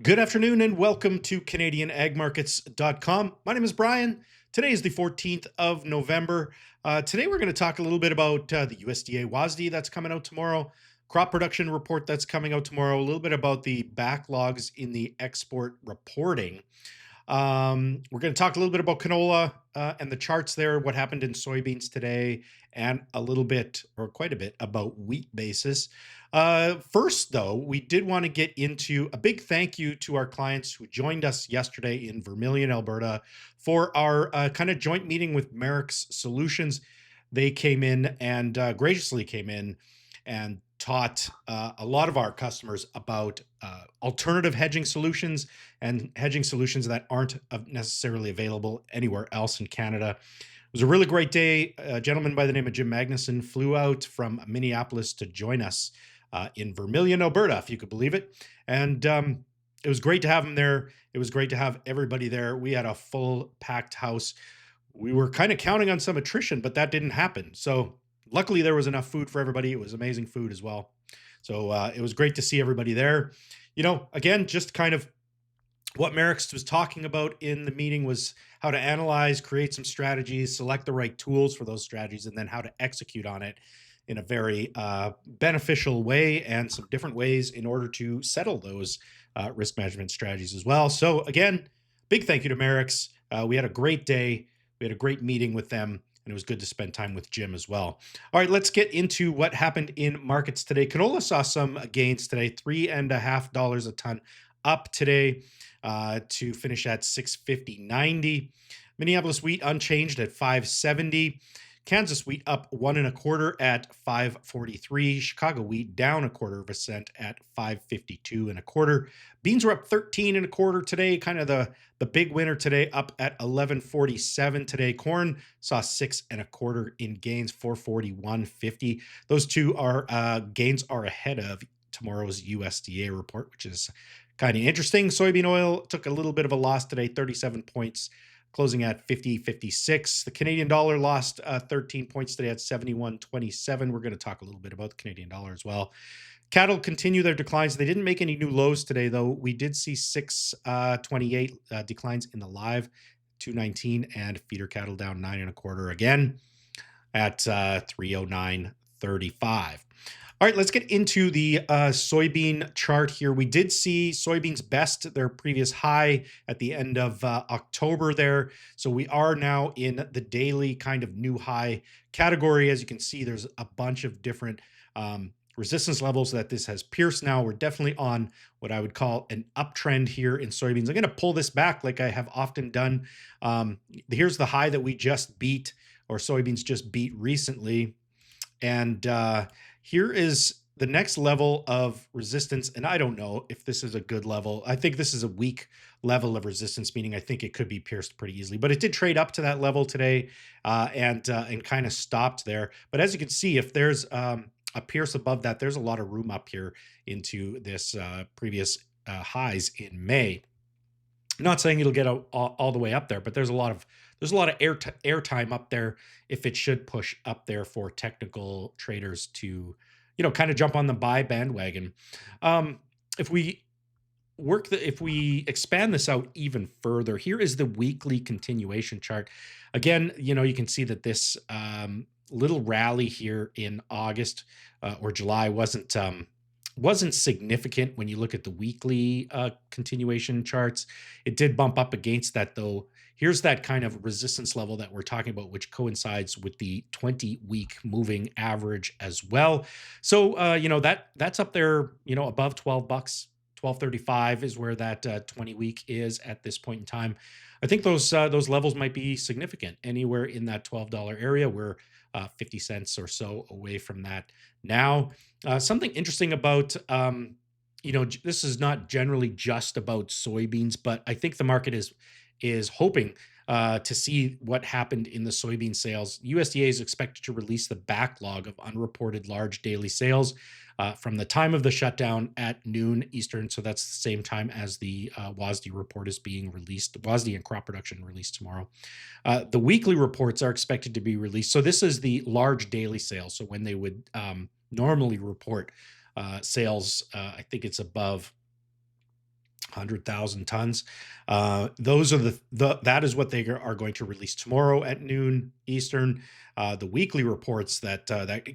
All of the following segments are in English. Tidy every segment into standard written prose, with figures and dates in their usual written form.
Good afternoon and welcome to CanadianAgMarkets.com. My name is Brian. Today is the 14th of November. Today we're going to talk a little bit about the USDA WASDE that's coming out tomorrow, crop production report that's coming out tomorrow, a little bit about the backlogs in the export reporting. We're going to talk a little bit about canola and the charts there, what happened in soybeans today, and a little bit, or quite a bit, about wheat basis. First, though, we did want to get into a big thank you to our clients who joined us yesterday in Vermilion, Alberta, for our kind of joint meeting with Merrick's Solutions. They came in and graciously came in and taught a lot of our customers about alternative hedging solutions and hedging solutions that aren't necessarily available anywhere else in Canada. It was a really great day. A gentleman by the name of Jim Magnuson flew out from Minneapolis to join us in Vermilion, Alberta, if you could believe it. And it was great to have him there. It was great to have everybody there. We had a full packed house. We were kind of counting on some attrition, but that didn't happen. So luckily there was enough food for everybody. It was amazing food as well. So it was great to see everybody there. You know, again, just kind of what Merrick's was talking about in the meeting was how to analyze, create some strategies, select the right tools for those strategies, and then how to execute on it in a very beneficial way and some different ways in order to settle those risk management strategies as well. So again, big thank you to Merrick's. We had a great day. We had a great meeting with them, and it was good to spend time with Jim as well. All right, let's get into what happened in markets today. Canola saw some gains today, $3.50 a ton up today to finish at 650.90. Minneapolis wheat unchanged at 570. Kansas wheat up 1.25 at 543. Chicago wheat down 1/4 cent at 552.25. Beans were up 13.25 today, kind of the big winner today, up at 1147 today. Corn saw 6.25 in gains, 441.50. Those two are gains are ahead of tomorrow's USDA report, which is kind of interesting. Soybean oil took a little bit of a loss today, 37 points, closing at 50.56. The Canadian dollar lost 13 points today at 71.27. We're going to talk a little bit about the Canadian dollar as well. Cattle continue their declines. They didn't make any new lows today, though. We did see 628 declines in the live, 219, and feeder cattle down 9.25 again at 309.35. All right, let's get into the soybean chart here. We did see soybeans best their previous high at the end of October there. So we are now in the daily kind of new high category. As you can see, there's a bunch of different resistance levels that this has pierced now. We're definitely on what I would call an uptrend here in soybeans. I'm going to pull this back like I have often done. Here's the high that we just beat, or soybeans just beat recently. And here is the next level of resistance. And I don't know if this is a good level. I think this is a weak level of resistance, meaning I think it could be pierced pretty easily. But it did trade up to that level today and kind of stopped there. But as you can see, if there's a pierce above that, there's a lot of room up here into this previous highs in May. I'm not saying it'll get all the way up there, but there's a lot of air time up there if it should push up there for technical traders to, kind of jump on the buy bandwagon. If we expand this out even further, here is the weekly continuation chart. Again, you can see that this little rally here in August or July wasn't significant when you look at the weekly continuation charts. It did bump up against that, though. Here's that kind of resistance level that we're talking about, which coincides with the 20-week moving average as well. So, that's up there, above $12. 12.35 is where that 20-week is at this point in time. I think those levels might be significant anywhere in that $12 area. We're 50 cents or so away from that now. Something interesting about, this is not generally just about soybeans, but I think the market is hoping to see what happened in the soybean sales. USDA is expected to release the backlog of unreported large daily sales from the time of the shutdown at noon Eastern. So that's the same time as the WASDE report is being released. WASDE and crop production released tomorrow. The weekly reports are expected to be released. So this is the large daily sales. So when they would normally report sales, I think it's above 100,000 tons. Those are that is what they are going to release tomorrow at noon Eastern. The weekly reports that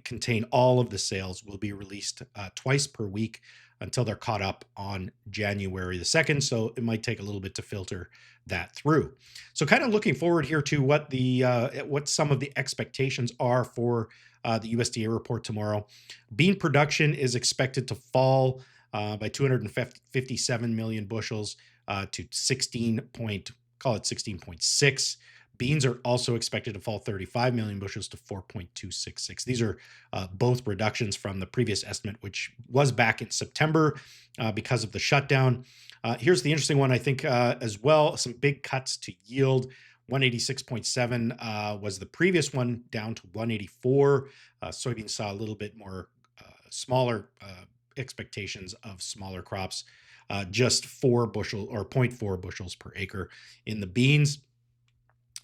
contain all of the sales will be released twice per week until they're caught up on January the 2nd. So it might take a little bit to filter that through. So kind of looking forward here to what some of the expectations are for the USDA report tomorrow. Bean production is expected to fall by 257 million bushels to 16.6. Beans are also expected to fall 35 million bushels to 4.266. These are both reductions from the previous estimate, which was back in September because of the shutdown. Here's the interesting one, I think, as well. Some big cuts to yield. 186.7 was the previous one, down to 184. Soybeans saw a little bit more smaller expectations of smaller crops, just 4 bushel or 0.4 bushels per acre in the beans.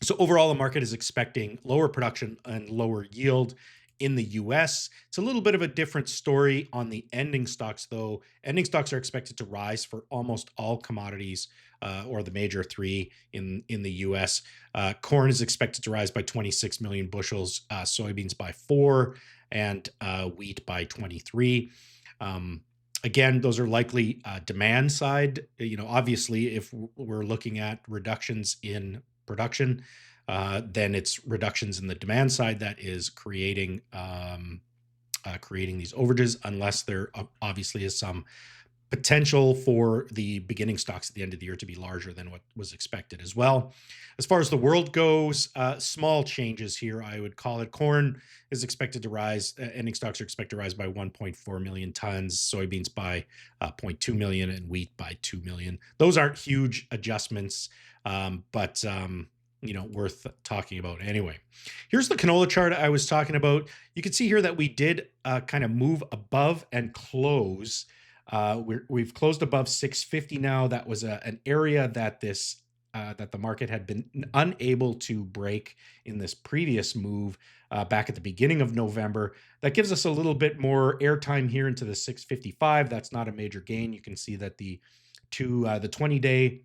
So overall, the market is expecting lower production and lower yield in the US. It's a little bit of a different story on the ending stocks, though. Ending stocks are expected to rise for almost all commodities, or the major three in the US. Corn is expected to rise by 26 million bushels, soybeans by 4, and wheat by 23. Again, those are likely demand side. Obviously, if we're looking at reductions in production, then it's reductions in the demand side that is creating these overages, unless there obviously is some potential for the beginning stocks at the end of the year to be larger than what was expected as well. As far as the world goes, small changes here, I would call it. Corn is expected to rise. Ending stocks are expected to rise by 1.4 million tons, soybeans by 0.2 million, and wheat by 2 million. Those aren't huge adjustments, but worth talking about anyway. Here's the canola chart I was talking about. You can see here that we did kind of move above and close. We've closed above 650 now. That was an area that the market had been unable to break in this previous move back at the beginning of November. That gives us a little bit more airtime here into the 655. That's not a major gain. You can see that the 200-day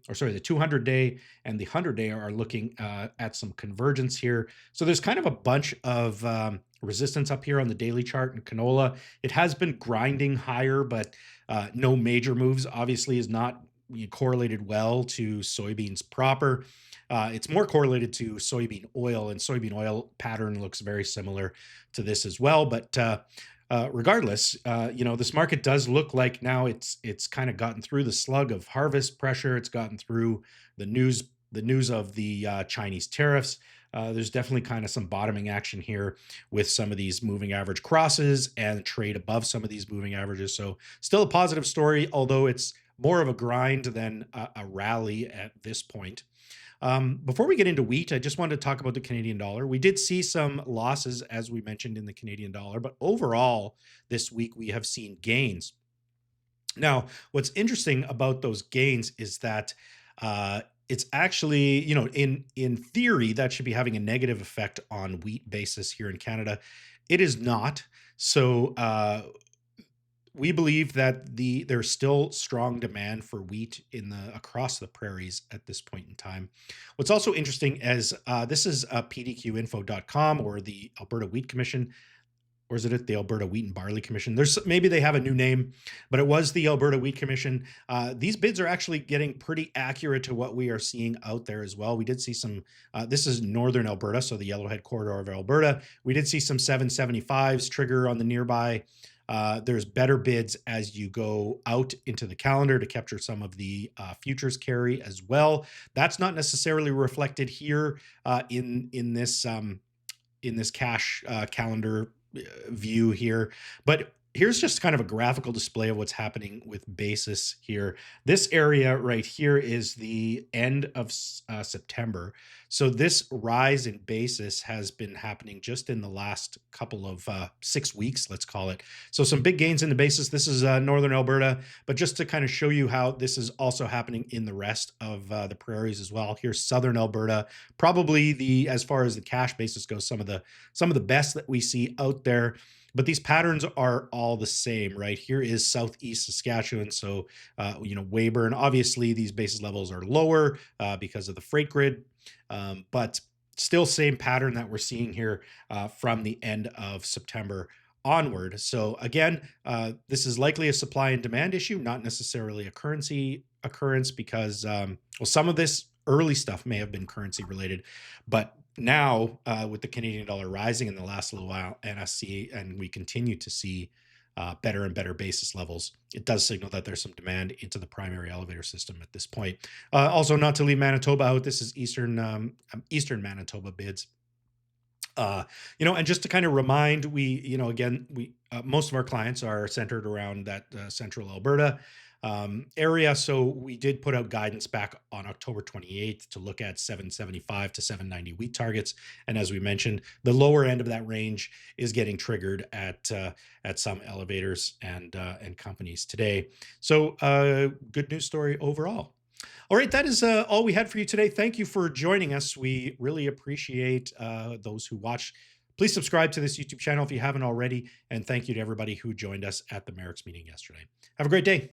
and the 100-day are looking at some convergence here. So there's kind of a bunch of resistance up here on the daily chart in canola. It has been grinding higher, but no major moves. Obviously is not correlated well to soybeans proper. It's more correlated to soybean oil, and soybean oil pattern looks very similar to this as well. But regardless, this market does look like now it's kind of gotten through the slug of harvest pressure. It's gotten through the news of the Chinese tariffs. There's definitely kind of some bottoming action here with some of these moving average crosses and trade above some of these moving averages. So still a positive story, although it's more of a grind than a rally at this point. Before we get into wheat, I just wanted to talk about the Canadian dollar. We did see some losses, as we mentioned, in the Canadian dollar, but overall this week we have seen gains. Now, what's interesting about those gains is that it's actually, in theory, that should be having a negative effect on wheat basis here in Canada. It is not. So we believe that there's still strong demand for wheat across the prairies at this point in time. What's also interesting is this is pdqinfo.com, or the Alberta Wheat Commission, or is it the Alberta Wheat and Barley Commission? Maybe they have a new name, but it was the Alberta Wheat Commission. These bids are actually getting pretty accurate to what we are seeing out there as well. We did see some, this is northern Alberta, so the Yellowhead Corridor of Alberta. We did see some 775s trigger on the nearby. There's better bids as you go out into the calendar to capture some of the futures carry as well. That's not necessarily reflected here in this cash calendar view here, but here's just kind of a graphical display of what's happening with basis here. This area right here is the end of September. So this rise in basis has been happening just in the last couple of 6 weeks, let's call it. So some big gains in the basis. This is northern Alberta, but just to kind of show you how this is also happening in the rest of the prairies as well. Here's southern Alberta, probably as far as the cash basis goes, some of the best that we see out there. but these patterns are all the same, right? Here is Southeast Saskatchewan. So, Weyburn, obviously these basis levels are lower because of the freight grid, but still same pattern that we're seeing here from the end of September onward. So again, this is likely a supply and demand issue, not necessarily a currency occurrence, because some of this early stuff may have been currency related, but now with the Canadian dollar rising in the last little while, NSC, and we continue to see better and better basis levels, it does signal that there's some demand into the primary elevator system at this point. Also, not to leave Manitoba out, this is Eastern Manitoba bids. And just to kind of remind, again, we most of our clients are centered around that central Alberta area. So we did put out guidance back on October 28th to look at 775 to 790 wheat targets. And as we mentioned, the lower end of that range is getting triggered at some elevators and companies today. So good news story overall. All right, that is all we had for you today. Thank you for joining us. We really appreciate those who watch. Please subscribe to this YouTube channel if you haven't already. And thank you to everybody who joined us at the Merrick's meeting yesterday. Have a great day.